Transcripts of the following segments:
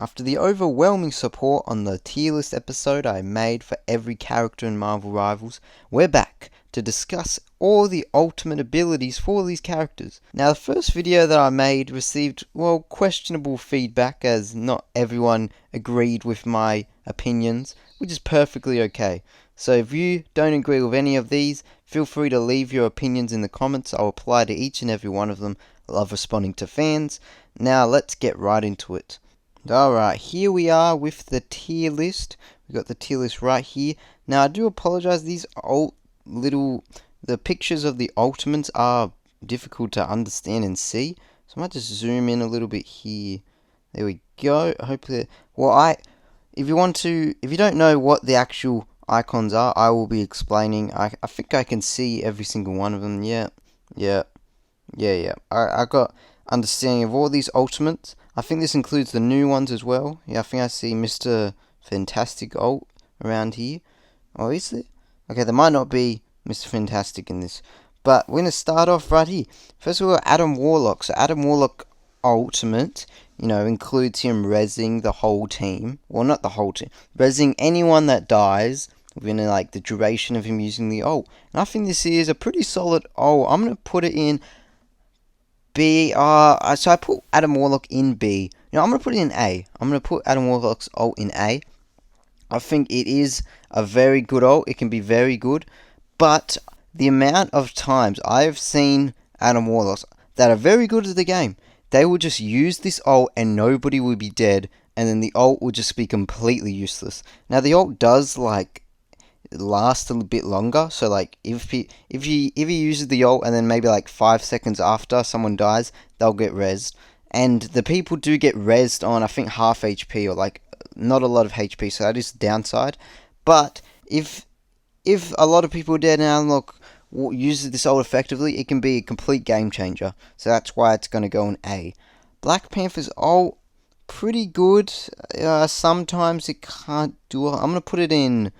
After the overwhelming support on the tier list episode I made for every character in Marvel Rivals, we're back to discuss all the ultimate abilities for these characters. Now, the first video that I made received, well, questionable feedback, as not everyone agreed with my opinions, which is perfectly okay. So if you don't agree with any of these, feel free to leave your opinions in the comments. I'll reply to each and every one of them. I love responding to fans. Now let's get right into it. Alright, here we are with the tier list. We've got the tier list right here. Now I do apologize, these the pictures of the ultimates are difficult to understand and see. So I might just zoom in a little bit here. There we go. Hopefully, if you don't know what the actual icons are, I will be explaining. I think I can see every single one of them. Yeah. I got understanding of all these ultimates. I think this includes the new ones as well. Yeah, I think I see Mr. Fantastic ult around here. Oh, is there? Okay, there might not be Mr. Fantastic in this. But we're going to start off right here. First of all, Adam Warlock. So Adam Warlock ultimate, includes him rezzing the whole team. Well, not the whole team. Rezzing anyone that dies within the duration of him using the ult. And I think this is a pretty solid ult. I'm going to put it in B. So I put Adam Warlock in B. I'm going to put it in A. I'm going to put Adam Warlock's ult in A. I think it is a very good ult. It can be very good. But the amount of times I have seen Adam Warlocks that are very good at the game, they will just use this ult and nobody will be dead, and then the ult will just be completely useless. Now the ult does last a little bit longer, so if he uses the ult and then maybe 5 seconds after someone dies, they'll get rezzed. And the people do get rezzed on, I think, half HP or not a lot of HP, so that is the downside. But if a lot of people are dead and Unlock uses this ult effectively, it can be a complete game changer. So that's why it's going to go in A. Black Panther's ult, pretty good. Sometimes it can't do it. I'm going to put it in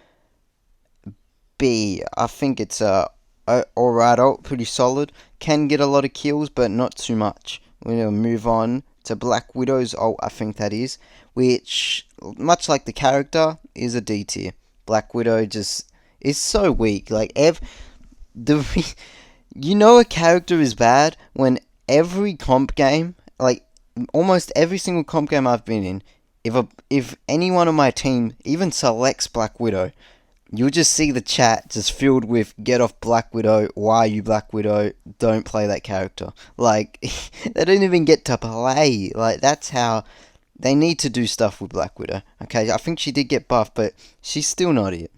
B. I think it's alright ult, pretty solid. Can get a lot of kills, but not too much. We're going to move on to Black Widow's ult, I think that is, which, much like the character, is a D tier. Black Widow just is so weak. A character is bad when every comp game, almost every single comp game I've been in, if anyone on my team even selects Black Widow, you'll just see the chat just filled with "Get off Black Widow, why are you Black Widow, don't play that character." They don't even get to play. That's how they need to do stuff with Black Widow. Okay, I think she did get buffed, but she's still not it.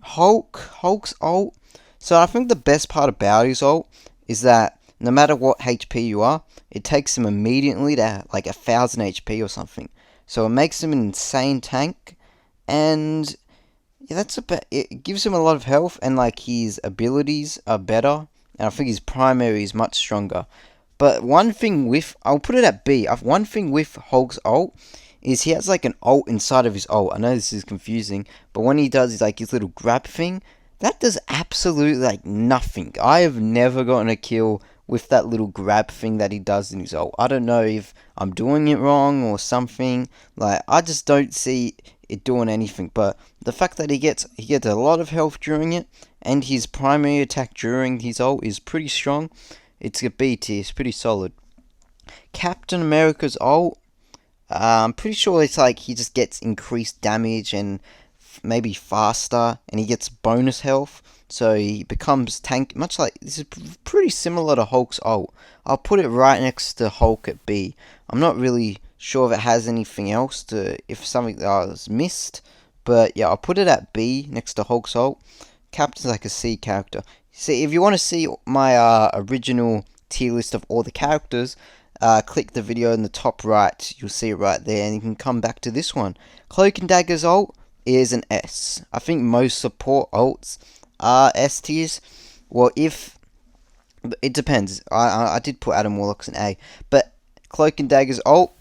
Hulk's ult. So I think the best part about his ult is that no matter what HP you are, it takes him immediately to 1,000 HP or something. So it makes him an insane tank, and yeah, it gives him a lot of health, and his abilities are better, and I think his primary is much stronger. But one thing I'll put it at B. One thing with Hulk's ult is he has an ult inside of his ult. I know this is confusing, but when he does his little grab thing, that does absolutely nothing. I have never gotten a kill with that little grab thing that he does in his ult. I don't know if I'm doing it wrong or something. I just don't see it doing anything. But the fact that he gets a lot of health during it, and his primary attack during his ult is pretty strong. It's a B tier. It's pretty solid. Captain America's ult, I'm pretty sure it's he just gets increased damage and maybe faster, and he gets bonus health, so he becomes tank. This is pretty similar to Hulk's ult. I'll put it right next to Hulk at B. I'm not really sure if it has anything else if something was missed, but yeah, I'll put it at B next to Hulk's ult. Captain's a C character. See, if you want to see my original tier list of all the characters, click the video in the top right. You'll see it right there, and you can come back to this one. Cloak and Dagger's ult is an S. I think most support ults are S tiers. Well, it depends. I did put Adam Warlock's an A, but Cloak and Dagger's ult,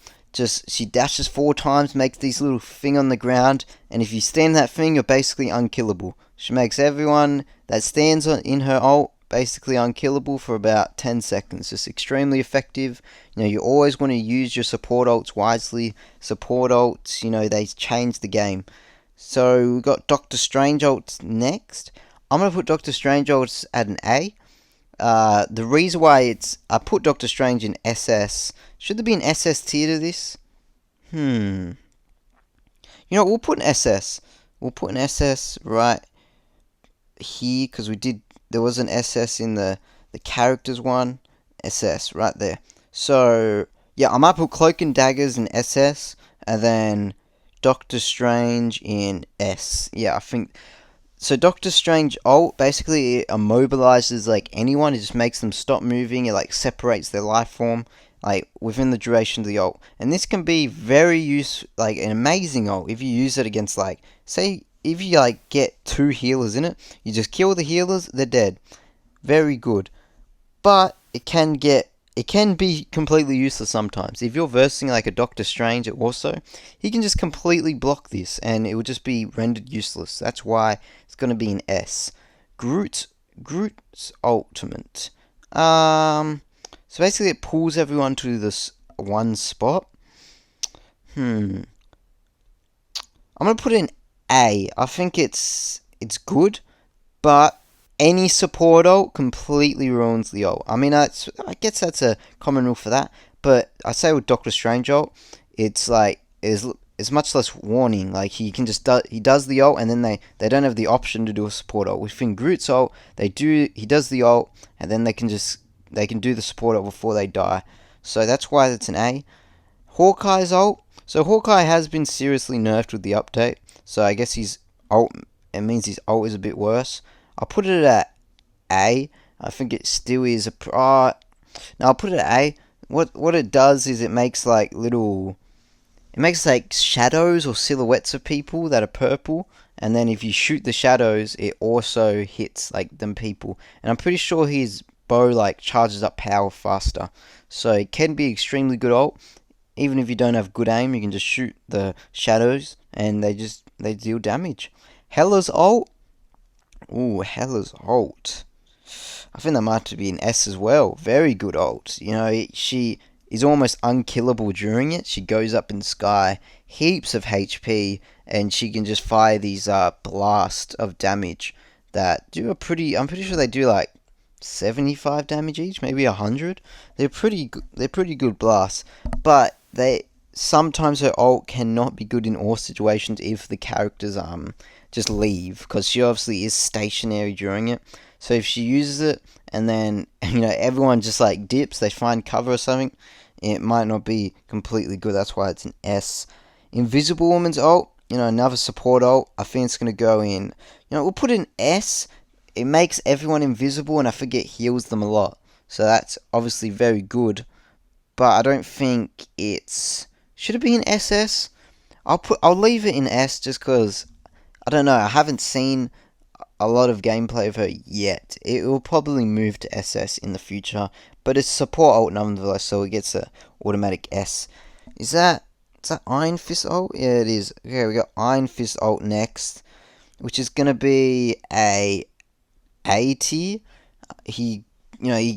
she dashes 4 times, makes this little thing on the ground, and if you stand that thing, you're basically unkillable. She makes everyone that stands in her ult basically unkillable for about 10 seconds. Just extremely effective. You always want to use your support ults wisely. Support ults, they change the game. So we've got Doctor Strange ults next. I'm going to put Doctor Strange ults at an A. The reason why I put Doctor Strange in SS. Should there be an SS tier to this? We'll put an SS. We'll put an SS right here, because there was an SS in the characters one. SS right there. So yeah, I might put Cloak and Daggers in SS, and then Doctor Strange in S. Yeah, I think so. Doctor Strange ult, basically it immobilizes anyone. It just makes them stop moving. It separates their life form within the duration of the ult. And this can be very useful, an amazing ult if you use it against say if you get 2 healers in it, you just kill the healers, they're dead. Very good. But it can be completely useless sometimes. If you're versing a Doctor Strange also, he can just completely block this and it will just be rendered useless. That's why it's going to be an S. Groot's ultimate. So basically it pulls everyone to this one spot. I'm going to put in A. I think it's good, but any support ult completely ruins the ult. I mean, I guess that's a common rule for that, but I say with Doctor Strange ult, it's it's much less warning. He can just he does the ult, and then they don't have the option to do a support ult. Within Groot's ult, he does the ult, and then they can do the support ult before they die. So that's why it's an A. Hawkeye's ult. So Hawkeye has been seriously nerfed with the update. So I guess it means his ult is a bit worse. I'll put it at A. I think it still is no, I'll put it at A. What it does is it makes shadows or silhouettes of people that are purple, and then if you shoot the shadows, it also hits them people. And I'm pretty sure his bow charges up power faster. So it can be extremely good ult. Even if you don't have good aim, you can just shoot the shadows and they deal damage. Hela's ult. Ooh, Hela's ult. I think that might be an S as well. Very good ult. She is almost unkillable during it. She goes up in the sky, heaps of HP, and she can just fire these blasts of damage that do I'm pretty sure they do 75 damage each, maybe 100. They're pretty good blasts, but sometimes her ult cannot be good in all situations if the characters just leave, because she obviously is stationary during it. So if she uses it and then everyone just dips, they find cover or something, it might not be completely good. That's why it's an S. Invisible Woman's ult, another support ult. I think it's gonna go in. We'll put an S. It makes everyone invisible, and I think it heals them a lot. So that's obviously very good. But I don't think should it be an SS? I'll leave it in S just because I don't know. I haven't seen a lot of gameplay of her yet. It will probably move to SS in the future, but it's support ult nonetheless, so it gets a automatic S. Is that Iron Fist ult? Yeah, it is. Okay, we got Iron Fist ult next, which is gonna be a tier. He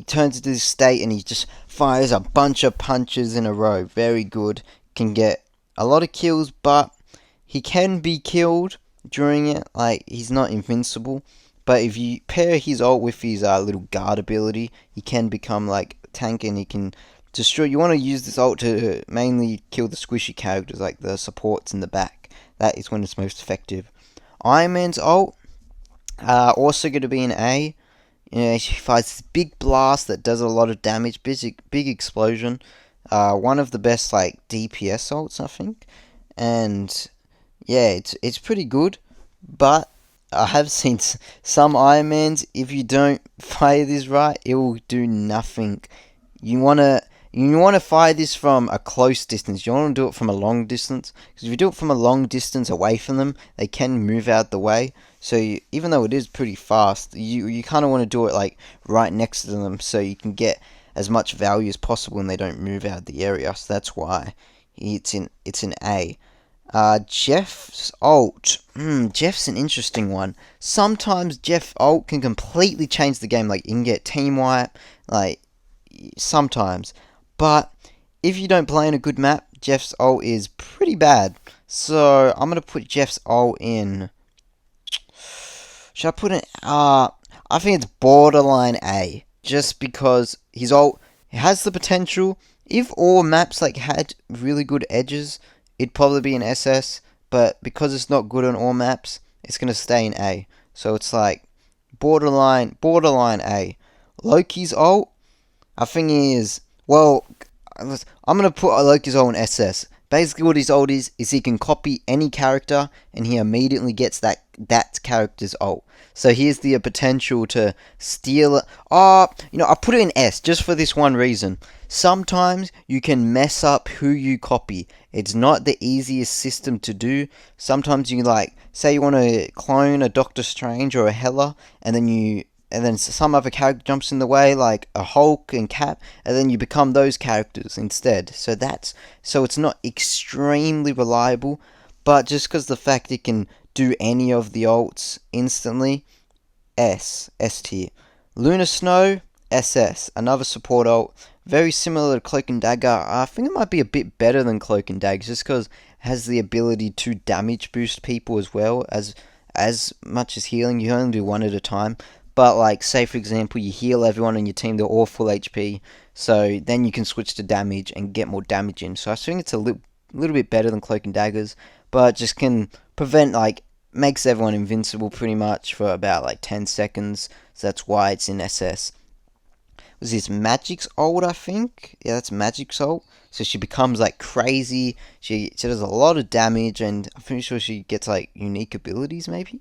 turns into this state and he just fires a bunch of punches in a row. Very good. Can get a lot of kills, but he can be killed during it. He's not invincible. But if you pair his ult with his little guard ability, he can become tank, and he can destroy. You want to use this ult to mainly kill the squishy characters, the supports in the back. That is when it's most effective. Iron Man's ult, also going to be an A. She fires this big blast that does a lot of damage, big explosion. One of the best DPS ults, I think. And yeah, it's pretty good. But I have seen some Iron Mans, if you don't fire this right, it will do nothing. You wanna fire this from a close distance. You want to do it from a long distance, because if you do it from a long distance away from them, they can move out the way. So even though it is pretty fast, you kind of want to do it right next to them, so you can get as much value as possible and they don't move out of the area. So that's why it's an A. Jeff's ult. Jeff's an interesting one. Sometimes Jeff ult can completely change the game. Like, you can get team wipe. Like, sometimes. But if you don't play in a good map, Jeff's ult is pretty bad. So, I'm going to put Jeff's ult in. Should I put it? I think it's borderline A. Just because his ult has the potential. If all maps like had really good edges, it'd probably be an SS. But because it's not good on all maps, it's gonna stay in A. So it's like borderline A. Loki's ult, I think is, well, I'm gonna put Loki's ult in SS. Basically, what his ult is he can copy any character and he immediately gets that character's ult. So here's the potential to steal it. I put it in S just for this one reason. Sometimes you can mess up who you copy. It's not the easiest system to do. Sometimes you say you want to clone a Doctor Strange or a Hela, and then some other character jumps in the way, like a Hulk and Cap, and then you become those characters instead. So it's not extremely reliable, but just because the fact it can do any of the ults instantly, S tier. Lunar Snow, SS, another support ult, very similar to Cloak and Dagger. I think it might be a bit better than Cloak and Dagger, just because it has the ability to damage boost people as well as much as healing. You only do one at a time. But, say for example, you heal everyone on your team, they're all full HP, so then you can switch to damage and get more damage in. So I think it's a little bit better than Cloak and Daggers, but just can prevent, makes everyone invincible pretty much for about, 10 seconds, so that's why it's in SS. Was this Magic's ult, I think? Yeah, that's Magic's ult. So she becomes, crazy, she does a lot of damage, and I'm pretty sure she gets, unique abilities, maybe?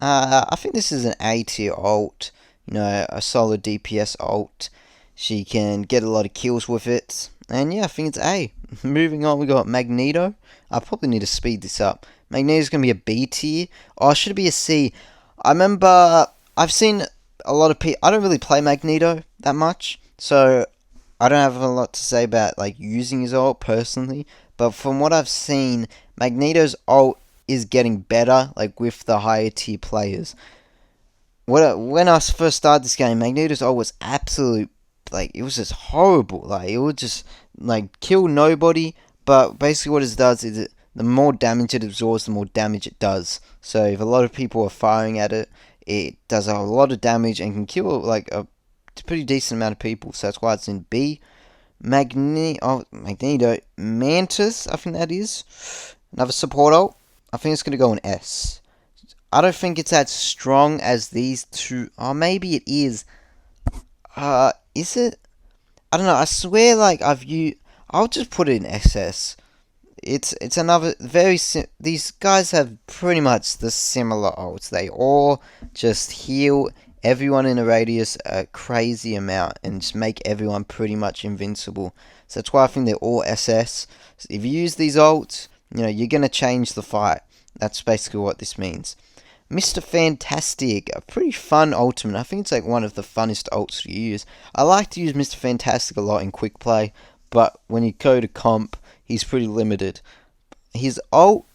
I think this is an A tier ult, a solid DPS ult. She can get a lot of kills with it, and yeah, I think it's A. Moving on, we got Magneto. I probably need to speed this up. Magneto's gonna be a B tier, or should it be a C? I remember I've seen a lot of people. I don't really play Magneto that much, so I don't have a lot to say about using his ult personally. But from what I've seen, Magneto's ult is getting better, with the higher tier players. When I first started this game, Magneto's ult was absolute, it was just horrible. It would just, kill nobody, but basically what it does is the more damage it absorbs, the more damage it does. So if a lot of people are firing at it, it does a lot of damage and can kill, a pretty decent amount of people. So that's why it's in B. Magneto, Mantis, I think that is. Another support ult. I think it's going to go in S. I don't think it's as strong as these two. Oh, maybe it is. Is it? I don't know. I swear, I'll just put it in SS. It's another these guys have pretty much the similar ults. They all just heal everyone in a radius a crazy amount and just make everyone pretty much invincible. So that's why I think they're all SS. So if you use these ults, you're going to change the fight. That's basically what this means. Mr. Fantastic, a pretty fun ultimate. I think it's one of the funnest ults to use. I like to use Mr. Fantastic a lot in quick play, but when you go to comp, he's pretty limited. His ult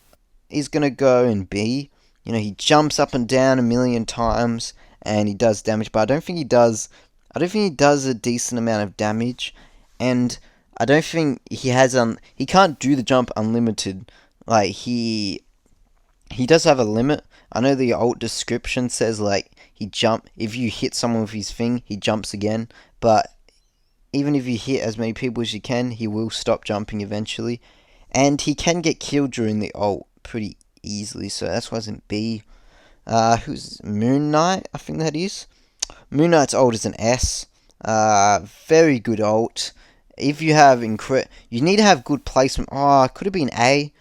is going to go in B. He jumps up and down a million times and he does damage, but I don't think he does a decent amount of damage, and I don't think he has he can't do the jump unlimited. He does have a limit. I know the ult description says if you hit someone with his thing, he jumps again, but even if you hit as many people as you can, he will stop jumping eventually. And he can get killed during the ult pretty easily, so that's why it's in B. Who's Moon Knight? I think that is. Moon Knight's ult is an S. Very good ult. If you have you need to have good placement. Oh, could it be an A?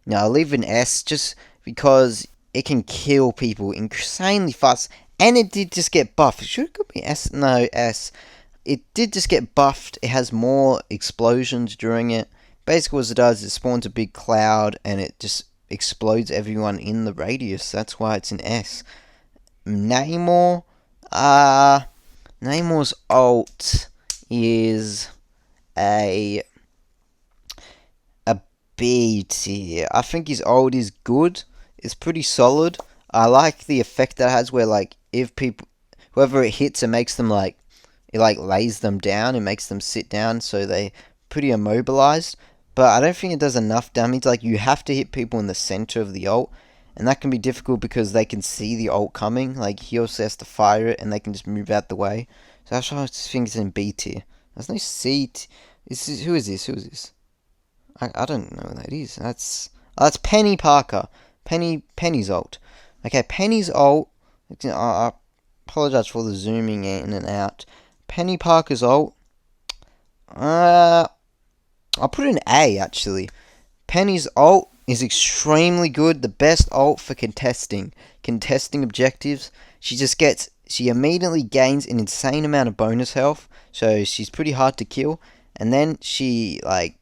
No, I'll leave an S just because it can kill people insanely fast. And it did just get buffed. Should it be S? No, S. It did just get buffed. It has more explosions during it. Basically what it does is it spawns a big cloud and it just explodes everyone in the radius. That's why it's an S. Namor. Namor's ult is a B tier. I think his ult is good. It's pretty solid. I like the effect that it has where like if people whoever it hits it makes them like it like lays them down, it makes them sit down so they pretty immobilized. But I don't think it does enough damage. Like you have to hit people in the center of the ult, and that can be difficult because they can see the ult coming. Like he also has to fire it, and they can just move out the way. So that's why I just think it's in B tier. There's no C. Who is this? Who is this? I don't know what that is. That's Penny Parker. Penny's ult. Okay, Penny's ult. I apologize for the zooming in and out. Penny Parker's ult. I'll put an A actually. Penny's ult is extremely good. The best ult for contesting objectives. She immediately gains an insane amount of bonus health, so she's pretty hard to kill. And then she like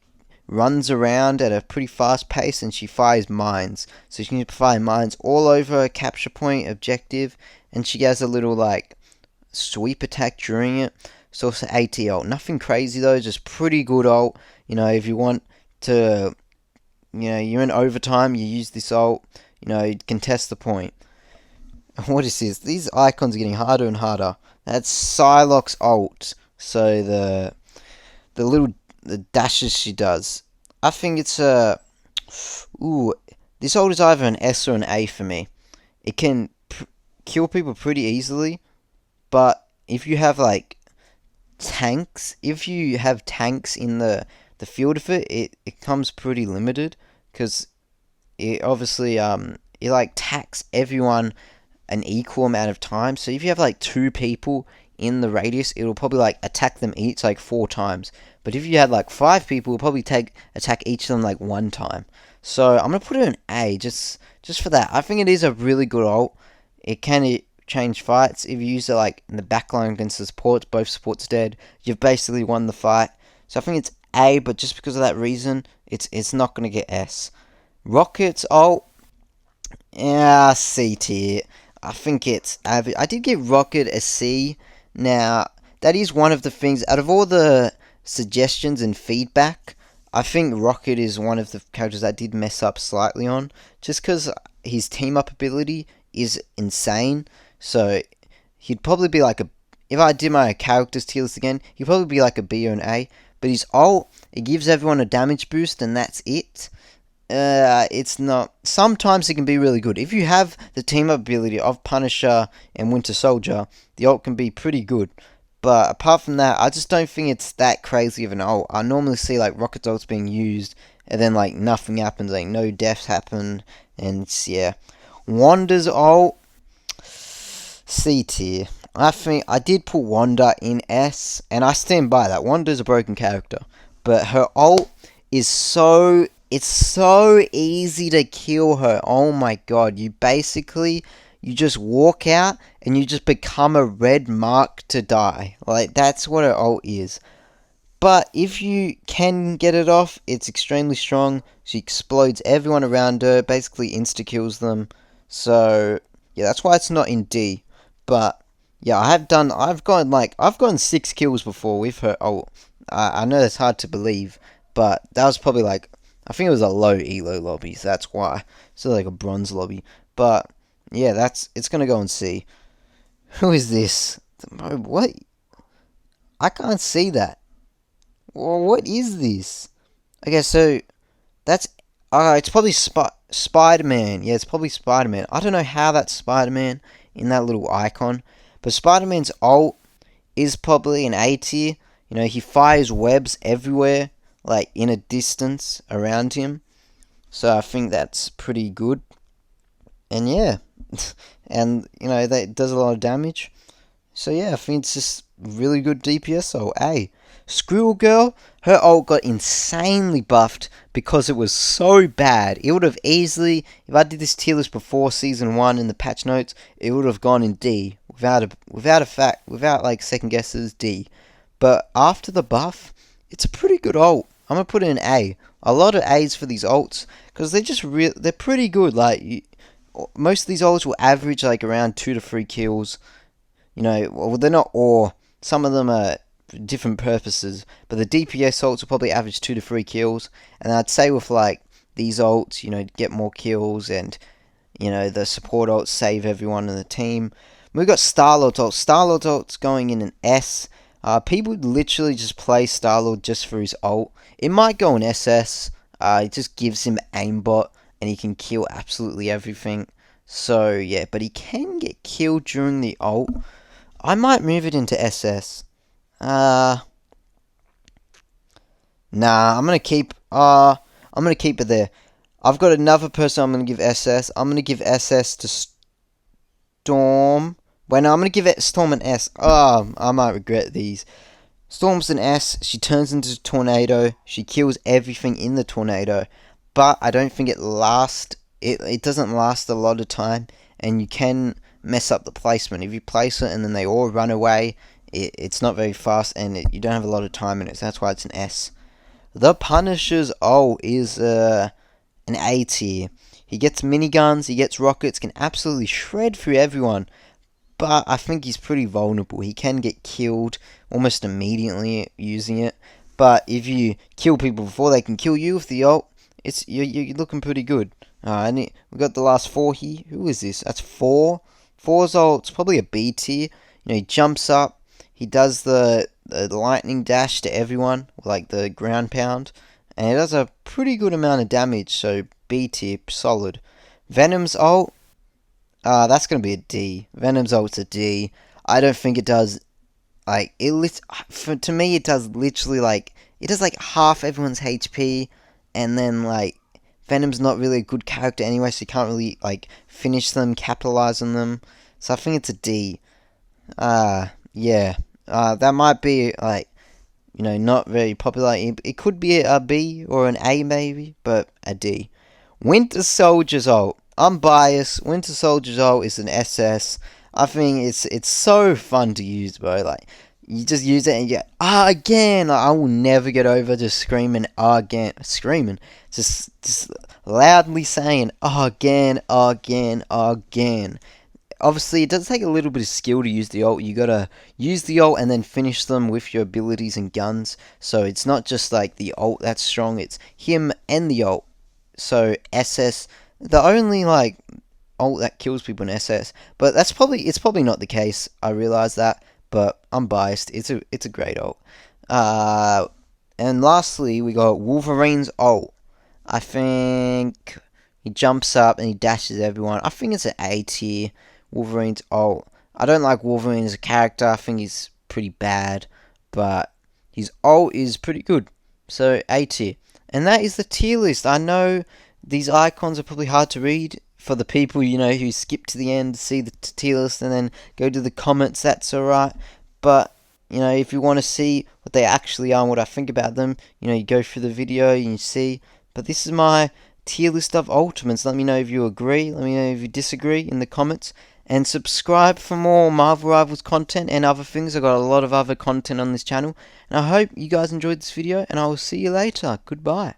runs around at a pretty fast pace and she fires mines. So she can fire mines all over a capture point objective, and she has a little like sweep attack during it. So it's AT ult. Nothing crazy though, just pretty good ult. If you want to, you're in overtime, you use this ult, contest the point. What is this? These icons are getting harder and harder. That's Psylocke's ult. So the dashes she does. I think it's this ult is either an S or an A for me. It can kill people pretty easily, but if you have like tanks, in the field of it comes pretty limited because it obviously it like attacks everyone an equal amount of time. So if you have like 2 people in the radius, it'll probably like attack them each like 4 times. But if you had like 5 people, it'll probably attack each of them like 1 time. So I'm gonna put it an A just for that. I think it is a really good ult. It can change fights. If you use it like in the backline against the supports, both supports dead, you've basically won the fight. So I think it's A, but just because of that reason, it's not gonna get S. Rocket's ult, yeah, C tier. I think it's average. I did give Rocket a C. Now, that is one of the things, out of all the suggestions and feedback, I think Rocket is one of the characters I did mess up slightly on, just because his team-up ability is insane. So, he'd probably be like if I did my characters tier list again, he'd probably be like a B or an A. But his ult, it gives everyone a damage boost, and that's it. It's not. Sometimes it can be really good. If you have the team up ability of Punisher and Winter Soldier, the ult can be pretty good. But apart from that, I just don't think it's that crazy of an ult. I normally see like Rocket's ults being used, and then like nothing happens, like no deaths happen, and yeah. Wanda's ult, C tier. I think I did put Wanda in S, and I stand by that. Wanda's a broken character, but her ult is it's so easy to kill her. Oh my god. You just walk out and you just become a red mark to die. Like, that's what her ult is. But if you can get it off, it's extremely strong. She explodes everyone around her, basically insta-kills them. So, yeah, that's why it's not in D. But, yeah, I've gotten 6 kills before with her ult. I know that's hard to believe, but that was probably like, I think it was a low elo lobby, so that's why. So like a bronze lobby. But yeah, it's gonna go and see. Who is this? What? I can't see that. What is this? Okay, so that's it's probably Spider-Man. Yeah, it's probably Spider-Man. I don't know how that's Spider-Man in that little icon, but Spider-Man's ult is probably an A tier. He fires webs everywhere, like in a distance around him. So I think that's pretty good. And yeah, and that does a lot of damage. So yeah, I think it's just really good DPS. So A. Squirrel Girl, her ult got insanely buffed because it was so bad. It would have easily, if I did this tier list before season 1 in the patch notes, it would have gone in D without like second guesses, D. But after the buff, it's a pretty good ult. I'm gonna put it in A. A lot of A's for these ults because they're pretty good. Like most of these ults will average like around 2 to 3 kills. Well, they're not all. Some of them are different purposes, but the DPS ults will probably average 2 to 3 kills. And I'd say with like these ults, get more kills, and the support ults save everyone in the team. We've got Star-Lord's ult. Star-Lord's ult's going in an S. People literally just play Star-Lord just for his ult. It might go in SS. It just gives him aimbot, and he can kill absolutely everything. So, yeah, but he can get killed during the ult. I might move it into SS. Nah, I'm gonna keep it there. I've got another person I'm gonna give SS. I'm gonna give SS to Storm. Wait, no, I'm gonna give it Storm an S. Oh, I might regret these. Storm's an S. She turns into a tornado. She kills everything in the tornado. But I don't think it lasts. It doesn't last a lot of time, and you can mess up the placement. If you place it and then they all run away, it's not very fast, and you don't have a lot of time in it. So that's why it's an S. The Punisher's ult is an A tier. He gets miniguns, he gets rockets, can absolutely shred through everyone. But I think he's pretty vulnerable. He can get killed almost immediately using it. But if you kill people before they can kill you with the ult, you're looking pretty good. We got the last 4 here. Who is this? That's 4. 4's ult's probably a B tier. He jumps up. He does the lightning dash to everyone, like the ground pound. And it does a pretty good amount of damage, so B tier, solid. Venom's ult, that's going to be a D. Venom's ult's a D. I don't think it does, to me it does literally, it does half everyone's HP, and then, Venom's not really a good character anyway, so you can't really, finish them, capitalize on them. So I think it's a D. Yeah. That might be, not very popular. It could be a B or an A maybe, but a D. Winter Soldier's ult. I'm biased. Winter Soldier's ult is an SS. I think it's so fun to use, bro. You just use it and you get, again. I will never get over just screaming, again. Screaming. Just loudly saying, again. Obviously, it does take a little bit of skill to use the ult. You gotta use the ult and then finish them with your abilities and guns. So it's not just the ult that's strong, it's him and the ult. So SS, the only ult that kills people in SS. But it's probably not the case. I realize that, but I'm biased. It's a great ult. And lastly, we got Wolverine's ult. I think he jumps up and he dashes everyone. I think it's an A tier. Wolverine's ult. I don't like Wolverine as a character. I think he's pretty bad, but his ult is pretty good. So A tier. And that is the tier list. I know these icons are probably hard to read for the people who skip to the end to see the tier list and then go to the comments. That's alright. But if you want to see what they actually are and what I think about them, you go through the video and you see. But this is my tier list of ultimates. Let me know if you agree. Let me know if you disagree in the comments. And subscribe for more Marvel Rivals content and other things. I've got a lot of other content on this channel. And I hope you guys enjoyed this video. And I will see you later. Goodbye.